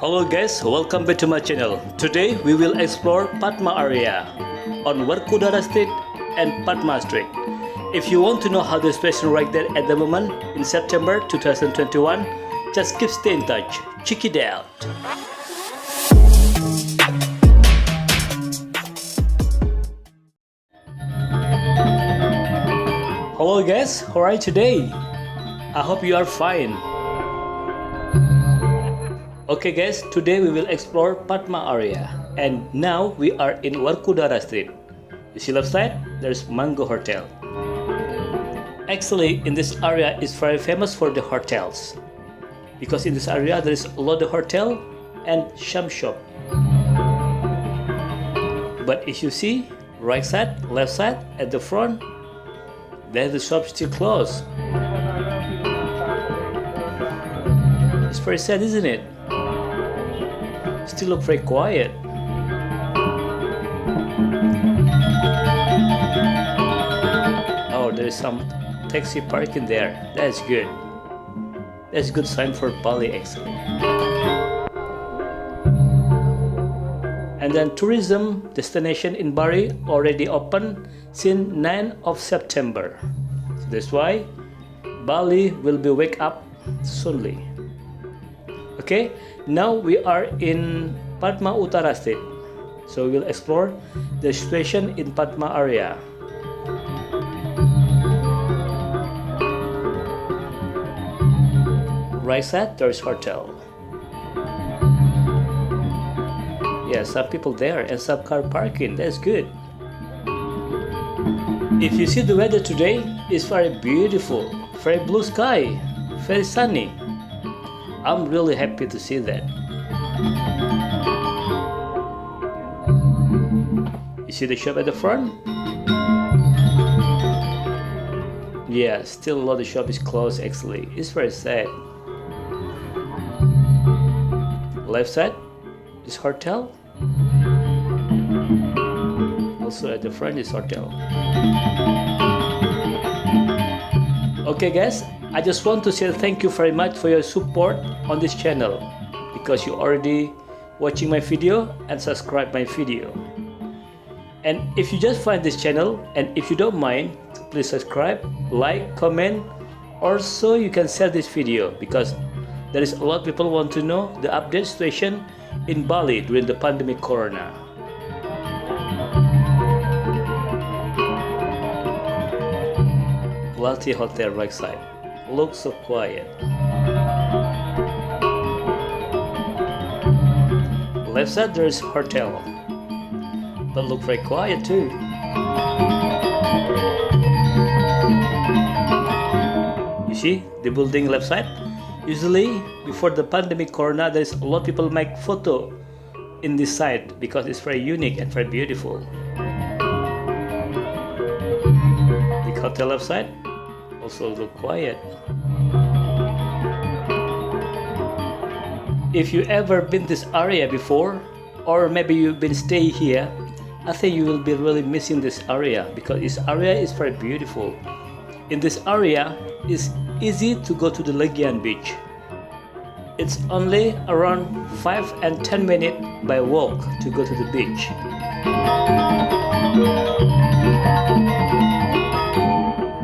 Hello guys, welcome back to my channel. Today we will explore Padma area on Kuta Street and Padma Street. If you want to know how the situation right there at the moment in September 2021, just keep stay in touch. Check it out. Hello guys, how are you today? I hope you are fine. Okay guys, today we will explore Padma area, and now we are in Kuta Street. You see left side, there's Mango Hotel. Actually, in this area is very famous for the hotels, because in this area there is a lot of hotel and sham shop. But if you see right side, left side, at the front, there the shop still closed. It's very sad, isn't it? Still look very quiet. Oh, there is some taxi parking there. That's good. That's a good sign for Bali actually. And then tourism destination in Bali already open since 9th of September. So that's why Bali will be wake up soonly. Okay, now we are in Padma Utara State, so we will explore the situation in Padma area. Right side, there is hotel. Yeah, some people there and some car parking. That's good. If you see the weather today, it's very beautiful, very blue sky, very sunny. I'm really happy to see that. You see the shop at the front? Yeah, still a lot of shop is closed actually. It's very sad. Left side is hotel. Also at the front is hotel. Okay guys, I just want to say thank you very much for your support on this channel, because you already watching my video and subscribe my video. And if you just find this channel and if you don't mind, please subscribe, like, comment. Also you can share this video, because there is a lot of people want to know the update situation in Bali during the pandemic corona. Melasti Hotel right side. Looks so quiet. Left side there is hotel, but look very quiet too. You see the building left side? Usually before the pandemic corona, there is a lot of people make photo in this side because it's very unique and very beautiful. The hotel left side also look quiet. If you ever been this area before, or maybe you've been stay here, I think you will be really missing this area, because this area is very beautiful. In this area, it's easy to go to the Legian beach. It's only around 5 and 10 minutes by walk to go to the beach.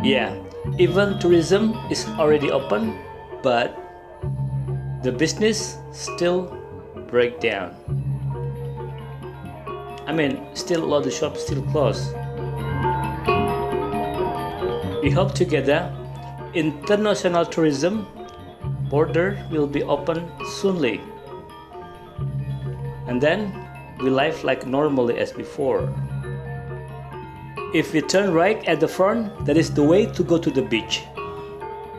Yeah, even tourism is already open, but the business still break down. I mean, still a lot of shops still closed. We hope together international tourism border will be open soonly, and then we live like normally as before. If we turn right at the front, that is the way to go to the beach.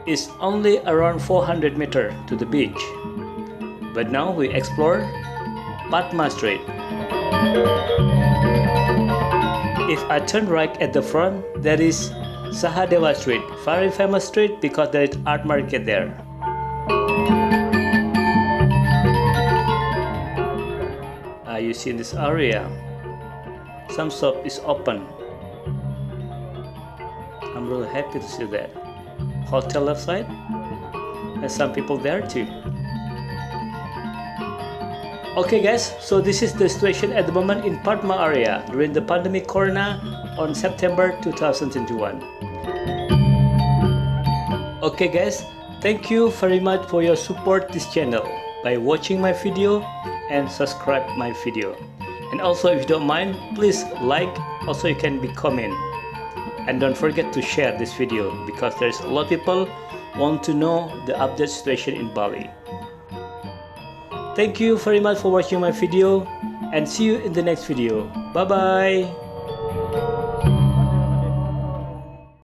It's only around 400 meters to the beach. But now we explore Padma Street. If I turn right at the front, there is Sahadewa Street, very famous street because there is art market there. You see in this area, some shop is open. I'm really happy to see that. Hotel left side, and some people there too. Okay guys, so this is the situation at the moment in Padma area during the pandemic corona on September 2021. Okay guys, thank you very much for your support this channel by watching my video and subscribe my video. And also if you don't mind, please like, also you can be comment. And don't forget to share this video because there's a lot of people want to know the update situation in Bali. Thank you very much for watching my video and see you in the next video. Bye bye.